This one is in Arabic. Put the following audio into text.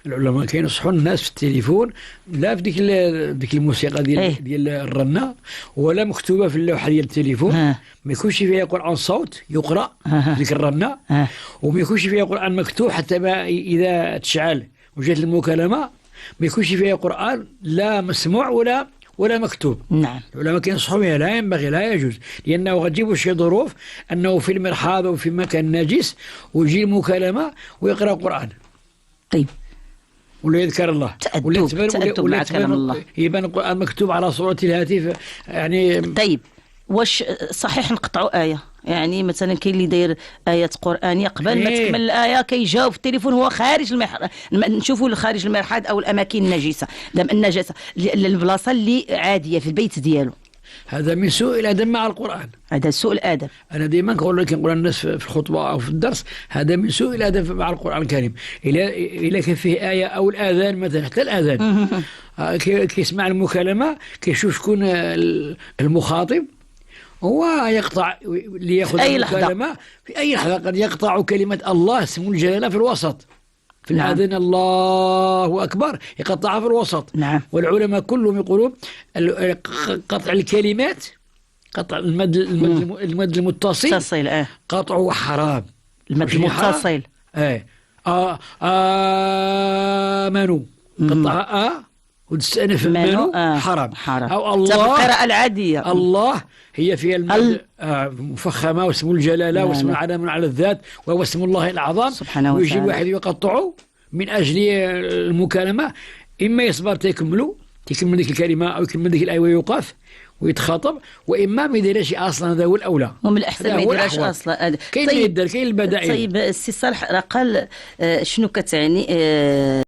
العلماء كينصحوا الناس في التليفون لا في ديك الموسيقى ديال الرنة، ولا مكتوبة في اللوحة ديال التليفون. ما يكونش فيها قرآن صوت يقرأ ديك الرنة، وما يكونش فيها قرآن مكتوب حتى ما إذا تشعل وجات المكالمة ما يكونش فيها قرآن لا مسموع ولا مكتوب. نعم. العلماء كينصحوا بها، لا ينبغي، لا يجوز، لأنه غتجيبوا شي ظروف أنه في المرحاض أو في مكان نجس ويجي المكالمة ويقرأ قرآن. طيب. ولا يذكر الله، تأدب مع كلام الله، يبان القرآن مكتوب على صورة الهاتف يعني. طيب، واش صحيح نقطعوا آية؟ يعني مثلا كاين اللي داير آيات قرآنية قبل ما تكمل الآية كيجاوب في التليفون هو خارج المرحاض، نشوفوا خارج المرحاض أو الأماكن النجسة، النجاسة البلاصة اللي عادية في البيت ديالو. هذا من سوء الأدب مع القرآن، هذا سوء الأدب. أنا ديما كنقول الناس في الخطبة أو في الدرس، هذا من سوء الأدب مع القرآن الكريم. إلا كان فيه آية أو الآذان مثلا، حتى الآذان كيسمع المكالمة كيشوف شكون المخاطب، هو يقطع ليأخذ المكالمة في أي لحظة. قد يقطع كلمة الله اسم الجلالة في الوسط، في الأذان الله أكبر يقطعها في الوسط. نعم. والعلماء كلهم يقولون قطع الكلمات، قطع المد المتصل قطعه حرام. المد المتصل آمنوا قطعها وتستأنف منه حرام. أو الله القراءة العادية، الله هي فيها المد مفخمة واسم الجلالة واسم علم على الذات وهو اسم الله الأعظم سبحانه وتعالى. ويجي الواحد يقطعه من أجل المكالمة، إما يصبر تكمل ديك الكلمة أو يكمل ديك الآية ويوقف ويتخاطب، وإما ما يديرش أصلا. هذا هو الأولى، ومن الأحسن ما يديرش أصلا. كاين اللي يدير، كاين البدائل. طيب السي صالح راه قال شنو كتعني